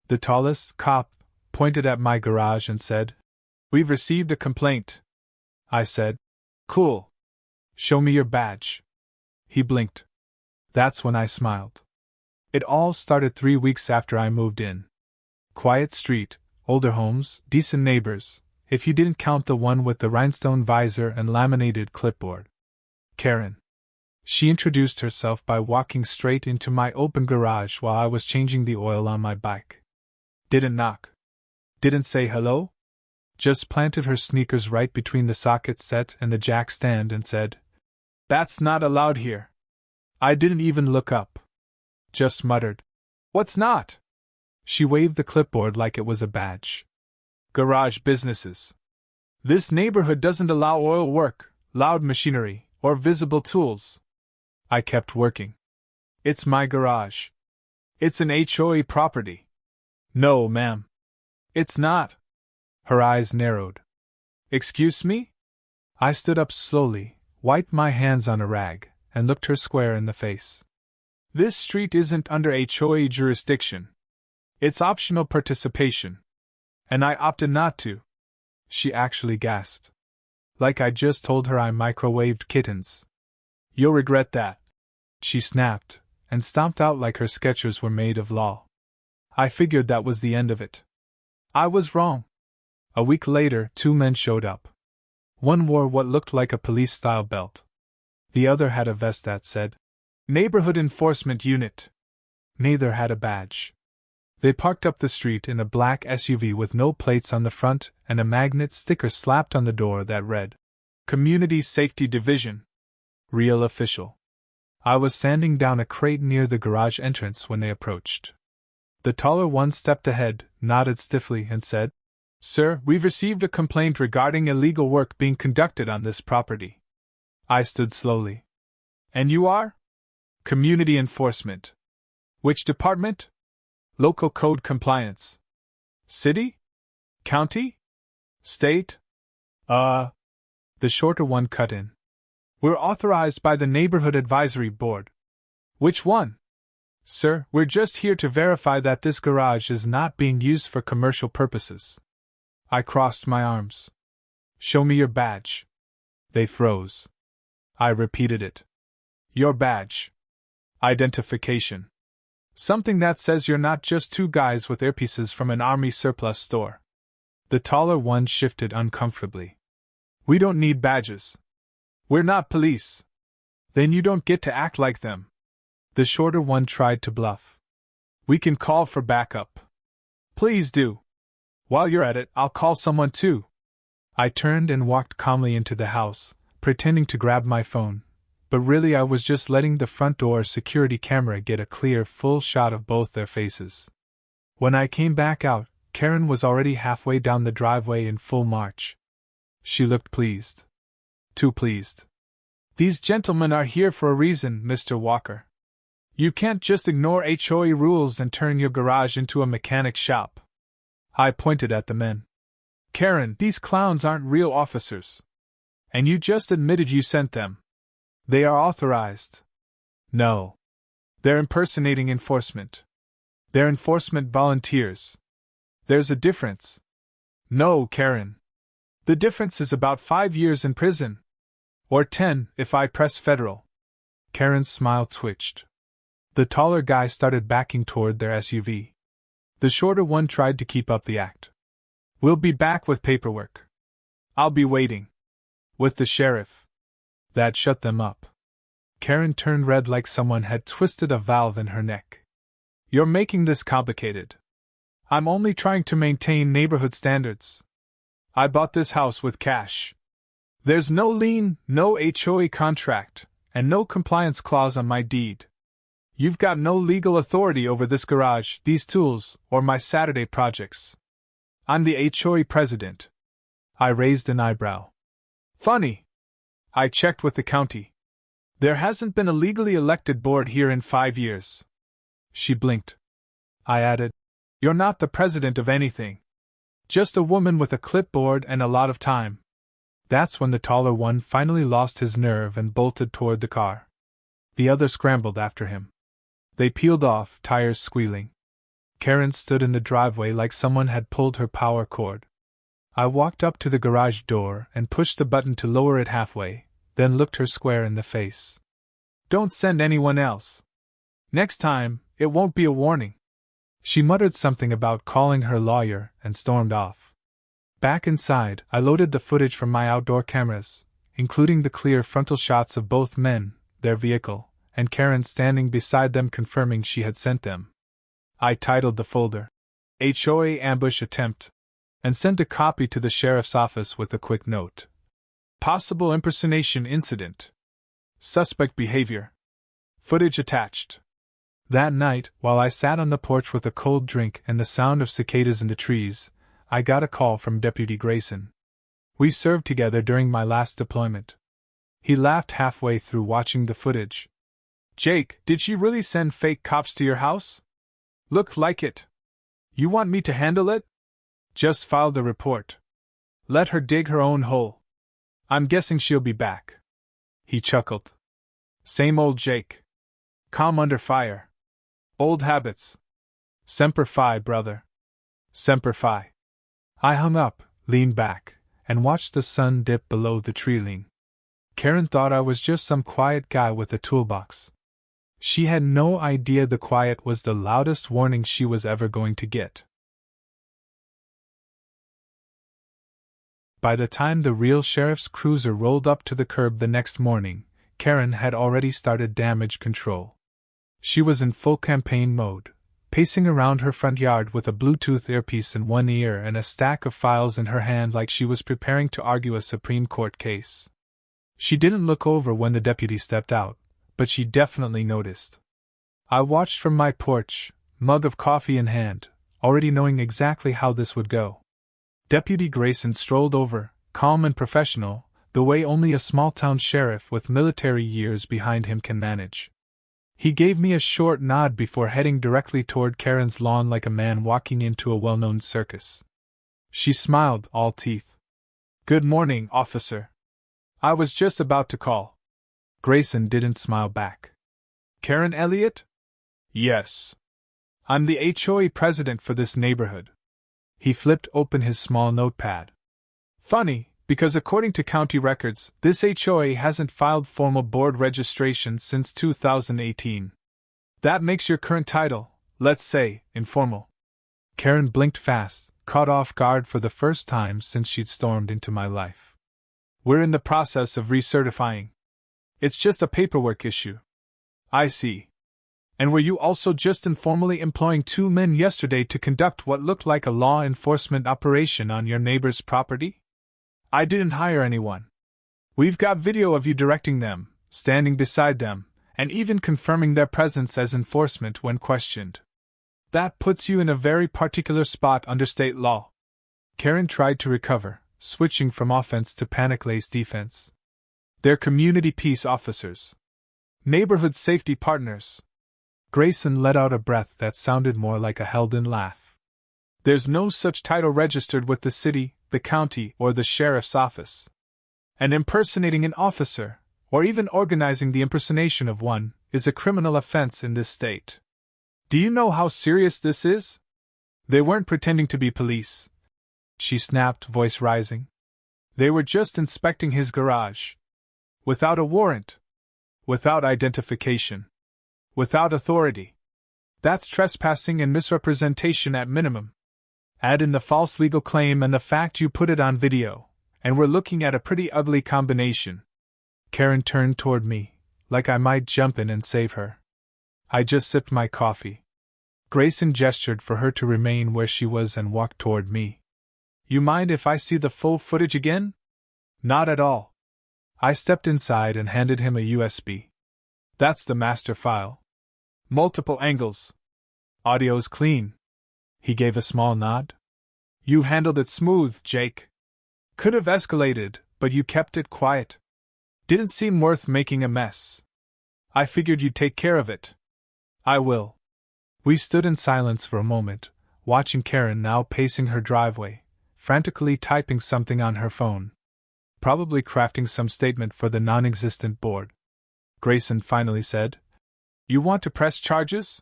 The tallest cop pointed at my garage and said, "We've received a complaint." I said, "Cool. Show me your badge." He blinked. That's when I smiled. It all started 3 weeks after I moved in. Quiet street, older homes, decent neighbors, if you didn't count the one with the rhinestone visor and laminated clipboard. Karen. She introduced herself by walking straight into my open garage while I was changing the oil on my bike. Didn't knock. Didn't say hello. Just planted her sneakers right between the socket set and the jack stand and said, "That's not allowed here." I didn't even look up. Just muttered, "What's not?" She waved the clipboard like it was a badge. "Garage businesses. This neighborhood doesn't allow oil work, loud machinery, or visible tools." I kept working. "It's my garage. It's an HOA property." "No, ma'am. It's not." Her eyes narrowed. "Excuse me?" I stood up slowly, wiped my hands on a rag, and looked her square in the face. "This street isn't under HOA jurisdiction. It's optional participation. And I opted not to." She actually gasped. Like I just told her I microwaved kittens. "You'll regret that," she snapped, and stomped out like her Skechers were made of law. I figured that was the end of it. I was wrong. A week later, 2 men showed up. One wore what looked like a police-style belt. The other had a vest that said, "Neighborhood Enforcement Unit." Neither had a badge. They parked up the street in a black SUV with no plates on the front and a magnet sticker slapped on the door that read, "Community Safety Division. Real official." I was sanding down a crate near the garage entrance when they approached. The taller one stepped ahead, nodded stiffly, and said, "Sir, we've received a complaint regarding illegal work being conducted on this property." I stood slowly. "And you are?" "Community Enforcement." "Which department?" "Local Code Compliance." "City? County? State?" The shorter one cut in. "We're authorized by the Neighborhood Advisory Board." "Which one?" "Sir, we're just here to verify that this garage is not being used for commercial purposes." I crossed my arms. "Show me your badge." They froze. I repeated it. "Your badge. Identification. Something that says you're not just 2 guys with earpieces from an army surplus store." The taller one shifted uncomfortably. "We don't need badges. We're not police." "Then you don't get to act like them." The shorter one tried to bluff. "We can call for backup." "Please do. While you're at it, I'll call someone too." I turned and walked calmly into the house, pretending to grab my phone, but really I was just letting the front door security camera get a clear, full shot of both their faces. When I came back out, Karen was already halfway down the driveway in full march. She looked pleased. Too pleased. "These gentlemen are here for a reason, Mr. Walker. You can't just ignore HOA rules and turn your garage into a mechanic shop." I pointed at the men. "Karen, these clowns aren't real officers. And you just admitted you sent them. They are authorized." "No. They're impersonating enforcement. They're enforcement volunteers. There's a difference." "No, Karen. The difference is about 5 years in prison. Or 10, if I press federal." Karen's smile twitched. The taller guy started backing toward their SUV. The shorter one tried to keep up the act. "We'll be back with paperwork. I'll be waiting. With the sheriff." That shut them up. Karen turned red like someone had twisted a valve in her neck. "You're making this complicated. I'm only trying to maintain neighborhood standards. I bought this house with cash. There's no lien, no HOA contract, and no compliance clause on my deed. You've got no legal authority over this garage, these tools, or my Saturday projects. I'm the HOA president." I raised an eyebrow. "Funny. I checked with the county. There hasn't been a legally elected board here in 5 years." She blinked. I added, "You're not the president of anything. Just a woman with a clipboard and a lot of time." That's when the taller one finally lost his nerve and bolted toward the car. The other scrambled after him. They peeled off, tires squealing. Karen stood in the driveway like someone had pulled her power cord. I walked up to the garage door and pushed the button to lower it halfway, then looked her square in the face. Don't send anyone else. Next time, it won't be a warning. She muttered something about calling her lawyer and stormed off. Back inside, I loaded the footage from my outdoor cameras, including the clear frontal shots of both men, their vehicle, and Karen standing beside them confirming she had sent them. I titled the folder, HOA Ambush Attempt, and sent a copy to the sheriff's office with a quick note. Possible impersonation incident. Suspect behavior. Footage attached. That night, while I sat on the porch with a cold drink and the sound of cicadas in the trees, I got a call from Deputy Grayson. We served together during my last deployment. He laughed halfway through watching the footage. Jake, did she really send fake cops to your house? Look like it. You want me to handle it? Just file the report. Let her dig her own hole. I'm guessing she'll be back. He chuckled. Same old Jake. Calm under fire. Old habits. Semper Fi, brother. Semper Fi. I hung up, leaned back, and watched the sun dip below the tree line. Karen thought I was just some quiet guy with a toolbox. She had no idea the quiet was the loudest warning she was ever going to get. By the time the real sheriff's cruiser rolled up to the curb the next morning, Karen had already started damage control. She was in full campaign mode, pacing around her front yard with a Bluetooth earpiece in one ear and a stack of files in her hand like she was preparing to argue a Supreme Court case. She didn't look over when the deputy stepped out, but she definitely noticed. I watched from my porch, mug of coffee in hand, already knowing exactly how this would go. Deputy Grayson strolled over, calm and professional, the way only a small-town sheriff with military years behind him can manage. He gave me a short nod before heading directly toward Karen's lawn like a man walking into a well-known circus. She smiled, all teeth. Good morning, officer. I was just about to call. Grayson didn't smile back. Karen Elliott? Yes. I'm the HOA president for this neighborhood. He flipped open his small notepad. Funny, because according to county records, this HOA hasn't filed formal board registration since 2018. That makes your current title, let's say, informal. Karen blinked fast, caught off guard for the first time since she'd stormed into my life. We're in the process of recertifying. It's just a paperwork issue. I see. And were you also just informally employing 2 men yesterday to conduct what looked like a law enforcement operation on your neighbor's property? I didn't hire anyone. We've got video of you directing them, standing beside them, and even confirming their presence as enforcement when questioned. That puts you in a very particular spot under state law. Karen tried to recover, switching from offense to panic-laced defense. They're community peace officers. Neighborhood safety partners. Grayson let out a breath that sounded more like a held-in laugh. There's no such title registered with the city, the county, or the sheriff's office. And impersonating an officer, or even organizing the impersonation of one, is a criminal offense in this state. Do you know how serious this is? They weren't pretending to be police. She snapped, voice rising. They were just inspecting his garage. Without a warrant. Without identification. Without authority. That's trespassing and misrepresentation at minimum. Add in the false legal claim and the fact you put it on video, and we're looking at a pretty ugly combination. Karen turned toward me, like I might jump in and save her. I just sipped my coffee. Grayson gestured for her to remain where she was and walked toward me. You mind if I see the full footage again? Not at all. I stepped inside and handed him a USB. That's the master file. Multiple angles. Audio's clean. He gave a small nod. You handled it smooth, Jake. Could have escalated, but you kept it quiet. Didn't seem worth making a mess. I figured you'd take care of it. I will. We stood in silence for a moment, watching Karen now pacing her driveway, frantically typing something on her phone. Probably crafting some statement for the non-existent board. Grayson finally said, You want to press charges?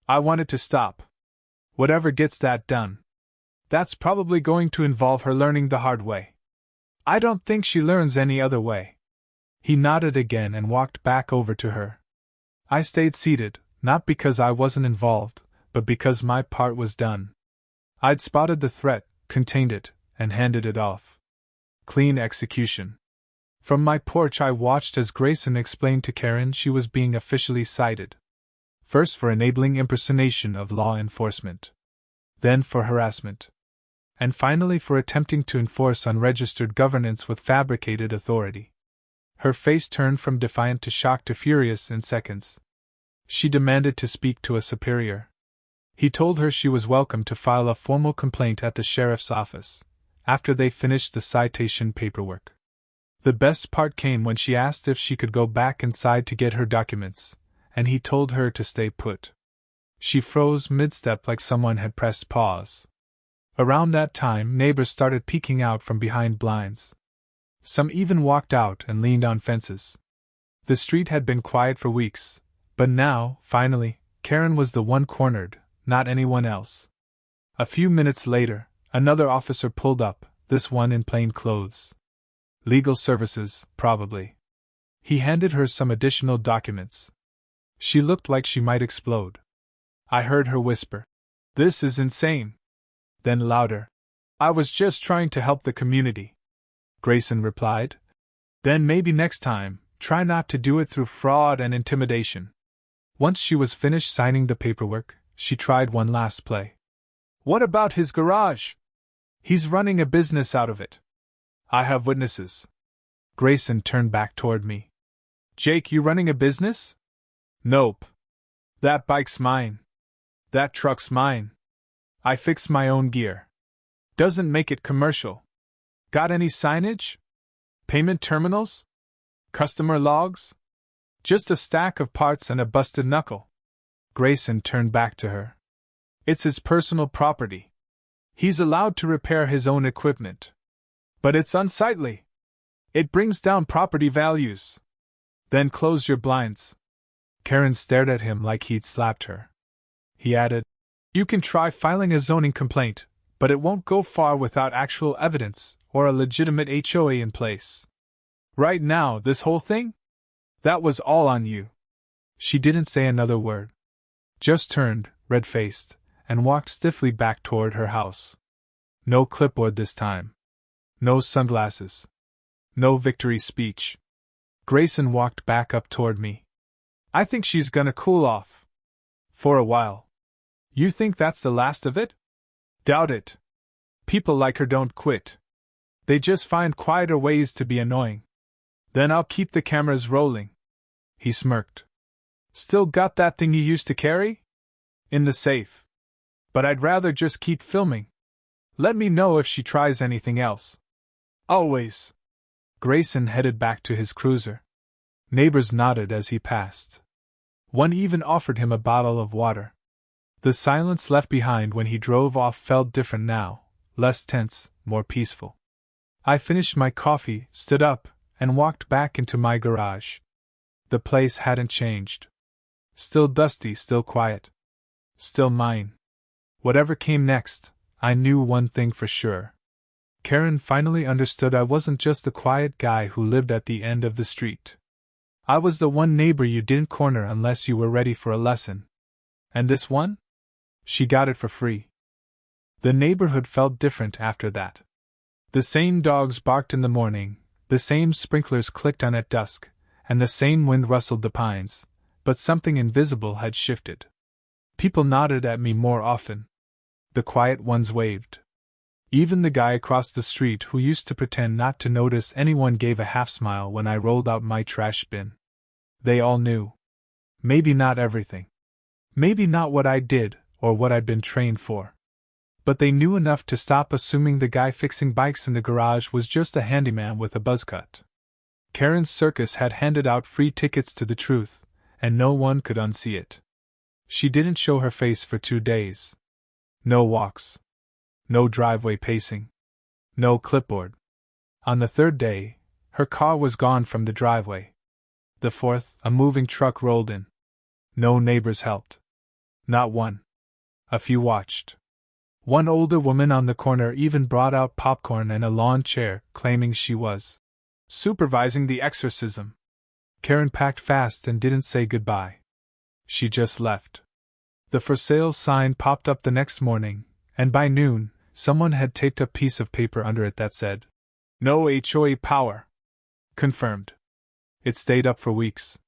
I wanted to stop. Whatever gets that done. That's probably going to involve her learning the hard way. I don't think she learns any other way. He nodded again and walked back over to her. I stayed seated, not because I wasn't involved, but because my part was done. I'd spotted the threat, contained it, and handed it off. Clean execution. From my porch I watched as Grayson explained to Karen she was being officially cited. First for enabling impersonation of law enforcement. Then for harassment. And finally for attempting to enforce unregistered governance with fabricated authority. Her face turned from defiant to shocked to furious in seconds. She demanded to speak to a superior. He told her she was welcome to file a formal complaint at the sheriff's office, after they finished the citation paperwork. The best part came when she asked if she could go back inside to get her documents, and he told her to stay put. She froze mid-step like someone had pressed pause. Around that time, neighbors started peeking out from behind blinds. Some even walked out and leaned on fences. The street had been quiet for weeks, but now, finally, Karen was the one cornered, not anyone else. A few minutes later, another officer pulled up, this one in plain clothes. Legal services, probably. He handed her some additional documents. She looked like she might explode. I heard her whisper, "This is insane." Then louder, "I was just trying to help the community," Grayson replied. "Then maybe next time, try not to do it through fraud and intimidation." Once she was finished signing the paperwork, she tried one last play. "What about his garage? He's running a business out of it. I have witnesses." Grayson turned back toward me. "Jake, you running a business?" "Nope. That bike's mine. That truck's mine. I fix my own gear. Doesn't make it commercial. Got any signage? Payment terminals? Customer logs? Just a stack of parts and a busted knuckle." Grayson turned back to her. "It's his personal property. He's allowed to repair his own equipment. But it's unsightly. It brings down property values. Then close your blinds." Karen stared at him like he'd slapped her. He added, "You can try filing a zoning complaint, but it won't go far without actual evidence or a legitimate HOA in place. Right now, this whole thing? That was all on you." She didn't say another word. Just turned, red-faced, and walked stiffly back toward her house. No clipboard this time. No sunglasses. No victory speech. Grayson walked back up toward me. "I think she's gonna cool off. For a while. You think that's the last of it?" "Doubt it. People like her don't quit. They just find quieter ways to be annoying. Then I'll keep the cameras rolling." He smirked. "Still got that thing you used to carry?" "In the safe. But I'd rather just keep filming. Let me know if she tries anything else." "Always." Grayson headed back to his cruiser. Neighbors nodded as he passed. One even offered him a bottle of water. The silence left behind when he drove off felt different now, less tense, more peaceful. I finished my coffee, stood up, and walked back into my garage. The place hadn't changed. Still dusty, still quiet. Still mine. Whatever came next, I knew one thing for sure. Karen finally understood I wasn't just the quiet guy who lived at the end of the street. I was the one neighbor you didn't corner unless you were ready for a lesson. And this one? She got it for free. The neighborhood felt different after that. The same dogs barked in the morning, the same sprinklers clicked on at dusk, and the same wind rustled the pines, but something invisible had shifted. People nodded at me more often. The quiet ones waved. Even the guy across the street who used to pretend not to notice anyone gave a half-smile when I rolled out my trash bin. They all knew. Maybe not everything. Maybe not what I did, or what I'd been trained for. But they knew enough to stop assuming the guy fixing bikes in the garage was just a handyman with a buzzcut. Karen's circus had handed out free tickets to the truth, and no one could unsee it. She didn't show her face for 2 days. No walks. No driveway pacing. No clipboard. On the 3rd day, her car was gone from the driveway. The 4th, a moving truck rolled in. No neighbors helped. Not one. A few watched. One older woman on the corner even brought out popcorn and a lawn chair, claiming she was supervising the exorcism. Karen packed fast and didn't say goodbye. She just left. The for sale sign popped up the next morning, and by noon, someone had taped a piece of paper under it that said, "No HOA power. Confirmed." It stayed up for weeks.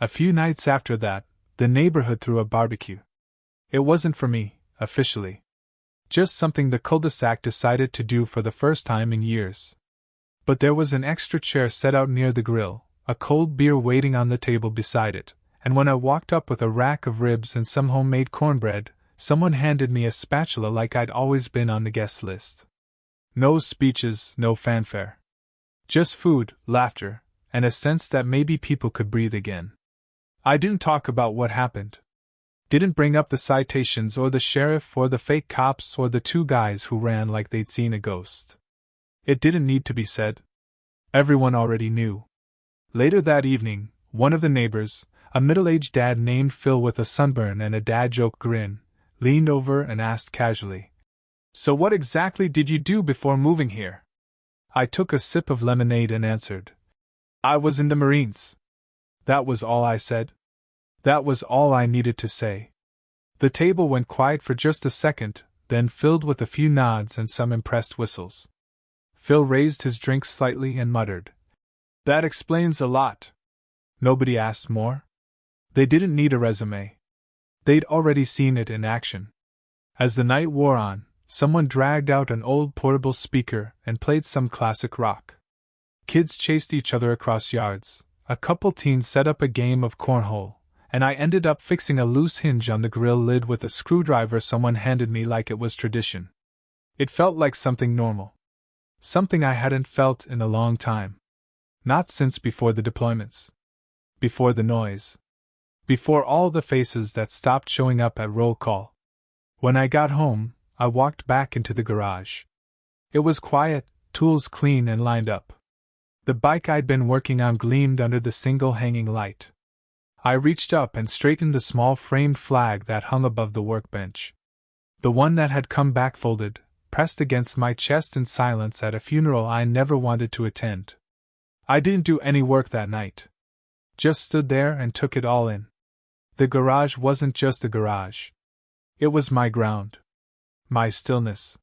A few nights after that, the neighborhood threw a barbecue. It wasn't for me, officially. Just something the cul-de-sac decided to do for the first time in years. But there was an extra chair set out near the grill, a cold beer waiting on the table beside it, and when I walked up with a rack of ribs and some homemade cornbread, someone handed me a spatula like I'd always been on the guest list. No speeches, no fanfare. Just food, laughter, and a sense that maybe people could breathe again. I didn't talk about what happened. Didn't bring up the citations or the sheriff or the fake cops or the two guys who ran like they'd seen a ghost. It didn't need to be said. Everyone already knew. Later that evening, one of the neighbors, a middle-aged dad named Phil with a sunburn and a dad joke grin, leaned over and asked casually, "So what exactly did you do before moving here?" I took a sip of lemonade and answered, "I was in the Marines." That was all I said. That was all I needed to say. The table went quiet for just a second, then filled with a few nods and some impressed whistles. Phil raised his drink slightly and muttered, "That explains a lot." Nobody asked more. They didn't need a resume. They'd already seen it in action. As the night wore on, someone dragged out an old portable speaker and played some classic rock. Kids chased each other across yards, a couple teens set up a game of cornhole, and I ended up fixing a loose hinge on the grill lid with a screwdriver someone handed me like it was tradition. It felt like something normal. Something I hadn't felt in a long time. Not since before the deployments. Before the noise. Before all the faces that stopped showing up at roll call. When I got home, I walked back into the garage. It was quiet, tools clean and lined up. The bike I'd been working on gleamed under the single hanging light. I reached up and straightened the small framed flag that hung above the workbench. The one that had come back folded, pressed against my chest in silence at a funeral I never wanted to attend. I didn't do any work that night. Just stood there and took it all in. The garage wasn't just a garage. It was my ground. My stillness.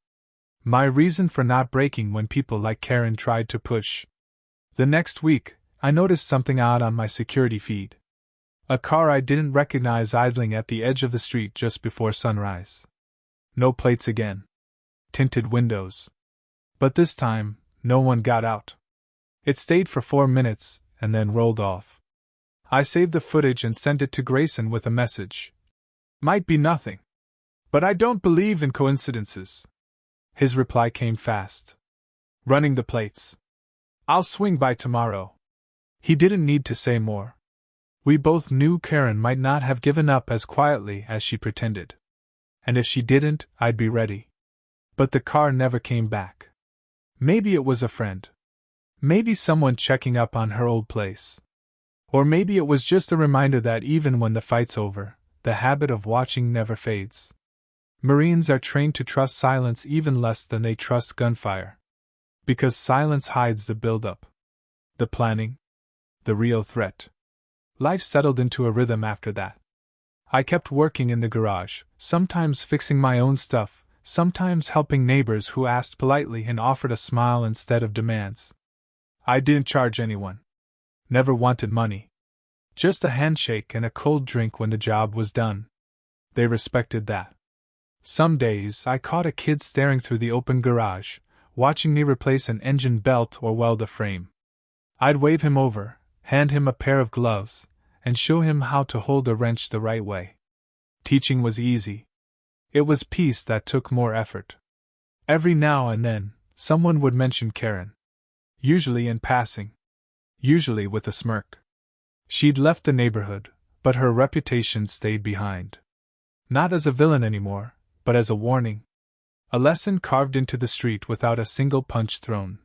My reason for not breaking when people like Karen tried to push. The next week, I noticed something odd on my security feed. A car I didn't recognize idling at the edge of the street just before sunrise. No plates again. Tinted windows. But this time, no one got out. It stayed for 4 minutes, and then rolled off. I saved the footage and sent it to Grayson with a message. "Might be nothing. But I don't believe in coincidences." His reply came fast. "Running the plates. I'll swing by tomorrow." He didn't need to say more. We both knew Karen might not have given up as quietly as she pretended. And if she didn't, I'd be ready. But the car never came back. Maybe it was a friend. Maybe someone checking up on her old place. Or maybe it was just a reminder that even when the fight's over, the habit of watching never fades. Marines are trained to trust silence even less than they trust gunfire. Because silence hides the buildup. The planning. The real threat. Life settled into a rhythm after that. I kept working in the garage, sometimes fixing my own stuff, sometimes helping neighbors who asked politely and offered a smile instead of demands. I didn't charge anyone. Never wanted money. Just a handshake and a cold drink when the job was done. They respected that. Some days I caught a kid staring through the open garage, watching me replace an engine belt or weld a frame. I'd wave him over, hand him a pair of gloves, and show him how to hold a wrench the right way. Teaching was easy. It was peace that took more effort. Every now and then, someone would mention Karen. Usually in passing. Usually with a smirk. She'd left the neighborhood, but her reputation stayed behind. Not as a villain anymore, but as a warning. A lesson carved into the street without a single punch thrown.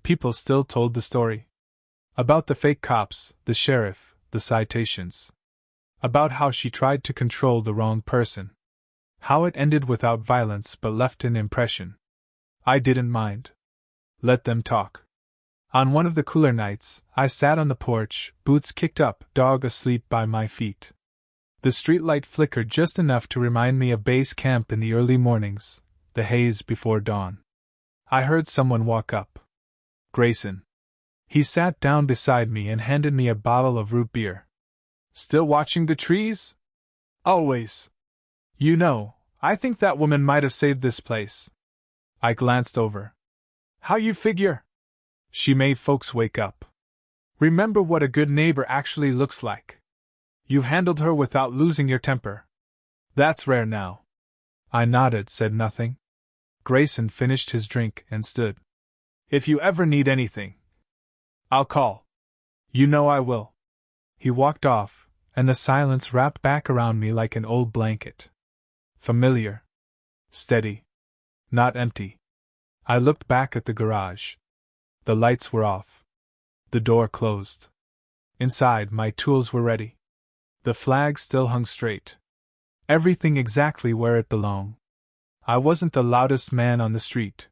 People still told the story. About the fake cops, the sheriff, the citations. About how she tried to control the wrong person. How it ended without violence but left an impression. I didn't mind. Let them talk. On one of the cooler nights, I sat on the porch, boots kicked up, dog asleep by my feet. The streetlight flickered just enough to remind me of base camp in the early mornings, the haze before dawn. I heard someone walk up. Grayson. He sat down beside me and handed me a bottle of root beer. Still watching the trees? Always. You know, I think that woman might have saved this place. I glanced over. How you figure? She made folks wake up. Remember what a good neighbor actually looks like. You handled her without losing your temper. That's rare now. I nodded, said nothing. Grayson finished his drink and stood. If you ever need anything, I'll call. You know I will. He walked off, and the silence wrapped back around me like an old blanket. Familiar. Steady. Not empty. I looked back at the garage. The lights were off. The door closed. Inside, my tools were ready. The flag still hung straight. Everything exactly where it belonged. I wasn't the loudest man on the street.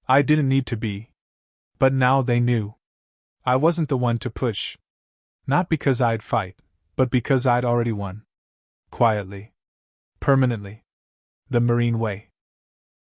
I didn't need to be. But now they knew. I wasn't the one to push. Not because I'd fight, but because I'd already won. Quietly. Permanently. The Marine way.